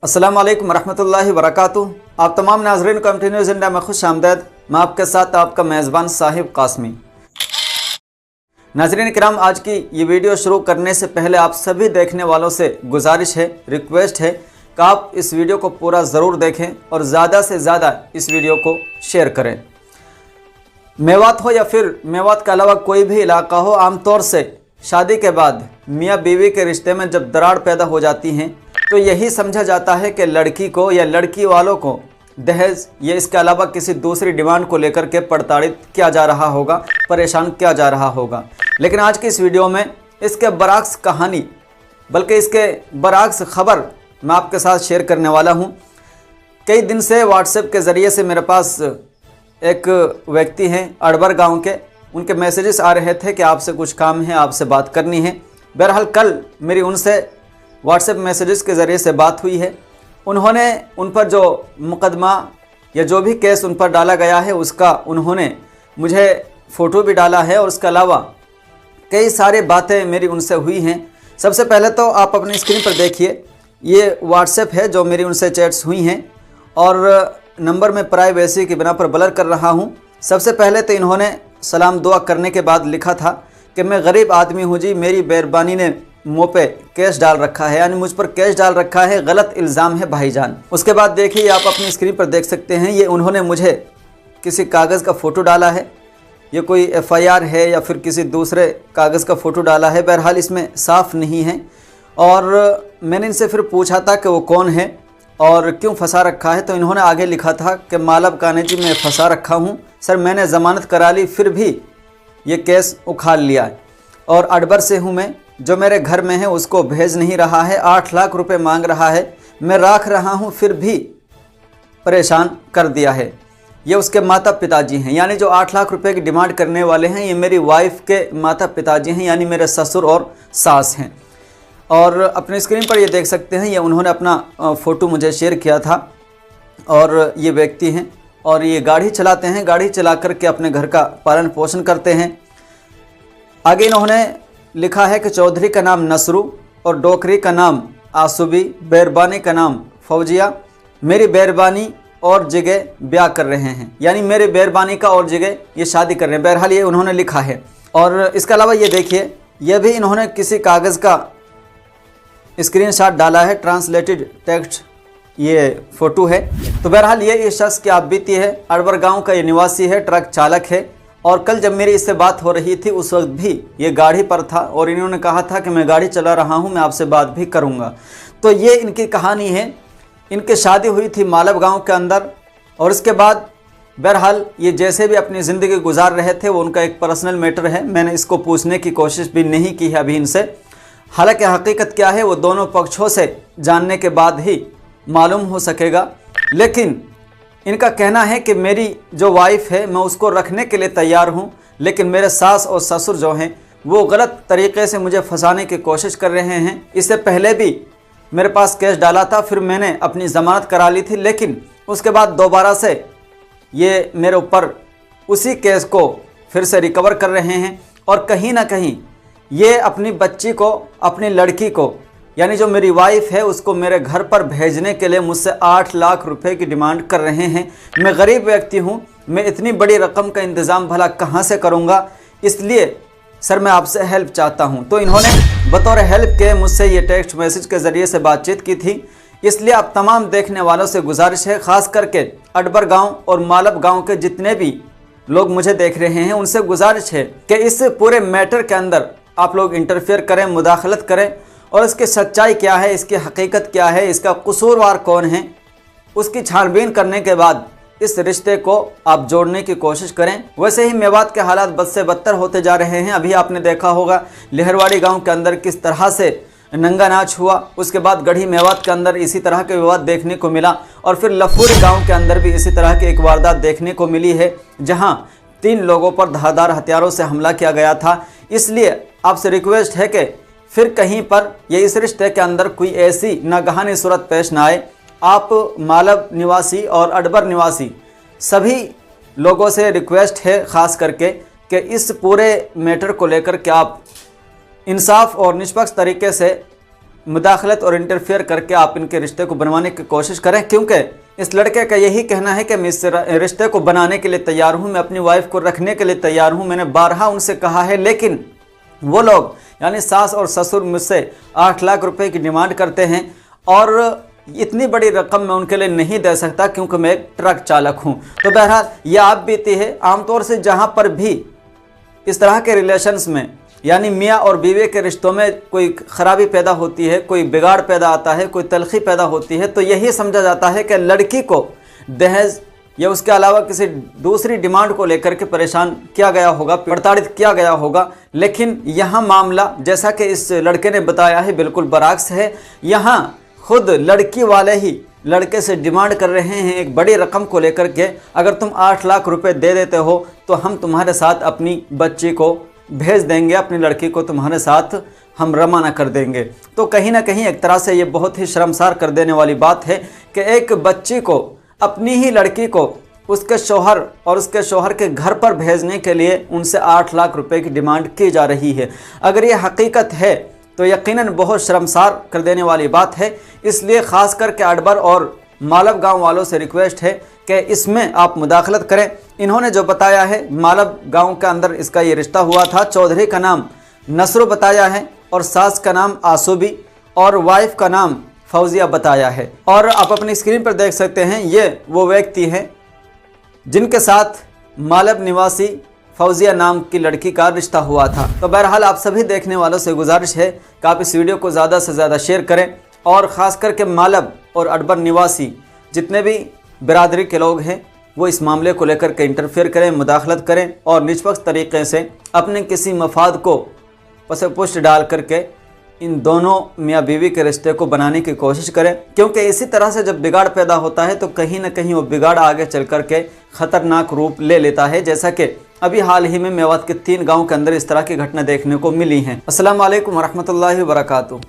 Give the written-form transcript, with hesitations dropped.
अस्सलाम वालेकुम रहमतुल्लाहि व बरकातुहू। आप तमाम नाज़रीन को एमटी न्यूज़ इंडिया में खुश आमदीद। मैं आपके साथ आपका मेज़बान साहिब कासमी। नाज़रीन किराम, आज की ये वीडियो शुरू करने से पहले आप सभी देखने वालों से गुजारिश है, रिक्वेस्ट है कि आप इस वीडियो को पूरा ज़रूर देखें और ज़्यादा से ज़्यादा इस वीडियो को शेयर करें। मेवात हो या फिर मेवात के अलावा कोई भी इलाका हो, आमतौर से शादी के बाद मियाँ बीवी के रिश्ते में जब दरार पैदा हो जाती हैं तो यही समझा जाता है कि लड़की को या लड़की वालों को दहेज या इसके अलावा किसी दूसरी डिमांड को लेकर के प्रताड़ित किया जा रहा होगा, परेशान किया जा रहा होगा। लेकिन आज की इस वीडियो में इसके बरअक्स कहानी, बल्कि इसके बरअक्स खबर मैं आपके साथ शेयर करने वाला हूँ। कई दिन से व्हाट्सएप के ज़रिए से मेरे पास एक व्यक्ति हैं अड़बर गाँव के, उनके मैसेजेस आ रहे थे कि आपसे कुछ काम है, आपसे बात करनी है। बहरहाल कल मेरी उनसे व्हाट्सएप मैसेजेस के ज़रिए से बात हुई है। उन्होंने उन पर जो मुकदमा या जो भी केस उन पर डाला गया है उसका उन्होंने मुझे फ़ोटो भी डाला है और उसके अलावा कई सारी बातें मेरी उनसे हुई हैं। सबसे पहले तो आप अपनी स्क्रीन पर देखिए, ये व्हाट्सएप है जो मेरी उनसे चैट्स हुई हैं और नंबर में प्राइवेसी की बिना पर ब्लर कर रहा हूँ। सबसे पहले तो इन्होंने सलाम दुआ करने के बाद लिखा था कि मैं गरीब आदमी हूँ जी, मेरी मेहरबानी ने मुँह पे केस डाल रखा है, यानी मुझ पर केस डाल रखा है, गलत इल्ज़ाम है भाईजान। उसके बाद देखिए, आप अपनी स्क्रीन पर देख सकते हैं, ये उन्होंने मुझे किसी कागज़ का फ़ोटो डाला है। ये कोई FIR है या फिर किसी दूसरे कागज़ का फ़ोटो डाला है, बहरहाल इसमें साफ़ नहीं है। और मैंने इनसे फिर पूछा था कि वो कौन है और क्यों फंसा रखा है, तो इन्होंने आगे लिखा था कि मालब काने जी मैं फंसा रखा हूँ सर, मैंने ज़मानत करा ली फिर भी ये केस उखाड़ लिया है और अडबर से हूँ मैं, जो मेरे घर में है उसको भेज नहीं रहा है, 8 लाख रुपए मांग रहा है, मैं राख रहा हूँ फिर भी परेशान कर दिया है। ये उसके माता पिताजी हैं, यानी जो 8 लाख रुपए की डिमांड करने वाले हैं ये मेरी वाइफ के माता पिताजी हैं, यानी मेरे ससुर और सास हैं। और अपनी स्क्रीन पर ये देख सकते हैं, ये उन्होंने अपना फ़ोटो मुझे शेयर किया था और ये व्यक्ति हैं और ये गाड़ी चलाते हैं, गाड़ी चला कर के अपने घर का पालन पोषण करते हैं। आगे इन्होंने लिखा है कि चौधरी का नाम नसरू और डोकरी का नाम आसुबी, बैरबानी का नाम फौजिया, मेरी बैरबानी और जगह ब्याह कर रहे हैं, यानी मेरे बैरबानी का और जगह ये शादी कर रहे हैं। बहरहाल ये उन्होंने लिखा है। और इसके अलावा ये देखिए, ये भी इन्होंने किसी कागज़ का स्क्रीनशॉट डाला है, ट्रांसलेटेड टेक्स्ट ये फ़ोटो है। तो बहरहाल ये शख्स की आप बीती है, अड़बर गाँव का ये निवासी है, ट्रक चालक है। और कल जब मेरी इससे बात हो रही थी उस वक्त भी ये गाड़ी पर था और इन्होंने कहा था कि मैं गाड़ी चला रहा हूँ, मैं आपसे बात भी करूँगा। तो ये इनकी कहानी है। इनकी शादी हुई थी मालब गांव के अंदर और इसके बाद बहरहाल ये जैसे भी अपनी ज़िंदगी गुजार रहे थे, वो उनका एक पर्सनल मैटर है। मैंने इसको पूछने की कोशिश भी नहीं की है अभी इनसे। हालांकि हकीकत क्या है वो दोनों पक्षों से जानने के बाद ही मालूम हो सकेगा। लेकिन इनका कहना है कि मेरी जो वाइफ है मैं उसको रखने के लिए तैयार हूँ, लेकिन मेरे सास और ससुर जो हैं वो गलत तरीक़े से मुझे फंसाने की कोशिश कर रहे हैं। इससे पहले भी मेरे पास केस डाला था, फिर मैंने अपनी ज़मानत करा ली थी, लेकिन उसके बाद दोबारा से ये मेरे ऊपर उसी केस को फिर से रिकवर कर रहे हैं और कहीं ना कहीं ये अपनी बच्ची को, अपनी लड़की को, यानी जो मेरी वाइफ है उसको मेरे घर पर भेजने के लिए मुझसे 8 लाख रुपए की डिमांड कर रहे हैं। मैं गरीब व्यक्ति हूँ, मैं इतनी बड़ी रकम का इंतज़ाम भला कहाँ से करूँगा, इसलिए सर मैं आपसे हेल्प चाहता हूँ। तो इन्होंने बतौर हेल्प के मुझसे ये टेक्स्ट मैसेज के ज़रिए से बातचीत की थी। इसलिए आप तमाम देखने वालों से गुजारिश है, ख़ास करके अडबर गाँव और मालब गाँव के जितने भी लोग मुझे देख रहे हैं उनसे गुजारिश है कि इस पूरे मैटर के अंदर आप लोग इंटरफेयर करें, मुदाखलत करें और इसकी सच्चाई क्या है, इसकी हकीकत क्या है, इसका कसूरवार कौन है, उसकी छानबीन करने के बाद इस रिश्ते को आप जोड़ने की कोशिश करें। वैसे ही मेवात के हालात बद से बदतर होते जा रहे हैं। अभी आपने देखा होगा लहरवाड़ी गांव के अंदर किस तरह से नंगा नाच हुआ, उसके बाद गढ़ी मेवात के अंदर इसी तरह के विवाद देखने को मिला और फिर लफूरी गाँव के अंदर भी इसी तरह की एक वारदात देखने को मिली है, जहाँ 3 लोगों पर धारदार हथियारों से हमला किया गया था। इसलिए आपसे रिक्वेस्ट है कि फिर कहीं पर ये इस रिश्ते के अंदर कोई ऐसी नागहानी सूरत पेश ना आए। आप मालब निवासी और अडबर निवासी सभी लोगों से रिक्वेस्ट है ख़ास करके कि इस पूरे मैटर को लेकर के आप इंसाफ और निष्पक्ष तरीके से मुदाखलत और इंटरफेयर करके आप इनके रिश्ते को बनवाने की कोशिश करें, क्योंकि इस लड़के का यही कहना है कि मैं इस रिश्ते को बनाने के लिए तैयार हूँ, मैं अपनी वाइफ को रखने के लिए तैयार हूँ। मैंने बारहा उनसे कहा है, लेकिन वो लोग यानी सास और ससुर मुझसे 8 लाख रुपए की डिमांड करते हैं और इतनी बड़ी रकम मैं उनके लिए नहीं दे सकता क्योंकि मैं एक ट्रक चालक हूँ। तो बहरहाल ये आप बीती है। आमतौर से जहाँ पर भी इस तरह के रिलेशंस में यानी मियाँ और बीवी के रिश्तों में कोई खराबी पैदा होती है, कोई बिगाड़ पैदा आता है, कोई तलखी पैदा होती है, तो यही समझा जाता है कि लड़की को दहेज या उसके अलावा किसी दूसरी डिमांड को लेकर के परेशान किया गया होगा, प्रताड़ित किया गया होगा। लेकिन यहाँ मामला जैसा कि इस लड़के ने बताया है बिल्कुल बरअक्स है। यहाँ खुद लड़की वाले ही लड़के से डिमांड कर रहे हैं एक बड़ी रकम को लेकर के, अगर तुम 8 लाख रुपए दे देते हो तो हम तुम्हारे साथ अपनी बच्ची को भेज देंगे, अपनी लड़की को तुम्हारे साथ हम रवाना कर देंगे। तो कहीं ना कहीं एक तरह से ये बहुत ही शर्मसार कर देने वाली बात है कि एक बच्ची को, अपनी ही लड़की को उसके शौहर और उसके शौहर के घर पर भेजने के लिए उनसे 8 लाख रुपए की डिमांड की जा रही है। अगर ये हकीकत है तो यकीनन बहुत शर्मसार कर देने वाली बात है। इसलिए ख़ास करके अडबर और मालब गांव वालों से रिक्वेस्ट है कि इसमें आप मुदाखलत करें। इन्होंने जो बताया है, मालब गांव के अंदर इसका ये रिश्ता हुआ था। चौधरी का नाम नसरो बताया है और सास का नाम आसूबी और वाइफ का नाम फौजिया बताया है। और आप अपनी स्क्रीन पर देख सकते हैं, ये वो व्यक्ति हैं जिनके साथ मालब निवासी फौजिया नाम की लड़की का रिश्ता हुआ था। तो बहरहाल आप सभी देखने वालों से गुजारिश है कि आप इस वीडियो को ज़्यादा से ज़्यादा शेयर करें और ख़ास करके मालब और अडबर निवासी जितने भी बिरादरी के लोग हैं वो इस मामले को लेकर के इंटरफेयर करें, मुदाखलत करें और निष्पक्ष तरीके से अपने किसी मफाद को पसे पुष्ट डाल करके इन दोनों मियाँ बीवी के रिश्ते को बनाने की कोशिश करें। क्योंकि इसी तरह से जब बिगाड़ पैदा होता है तो कहीं ना कहीं वो बिगाड़ आगे चल कर के ख़तरनाक रूप ले लेता है, जैसा कि अभी हाल ही में मेवात के 3 गाँव के अंदर इस तरह की घटना देखने को मिली हैं। अस्सलाम वालेकुम वरहमतुल्लाहि वबरकातुहू।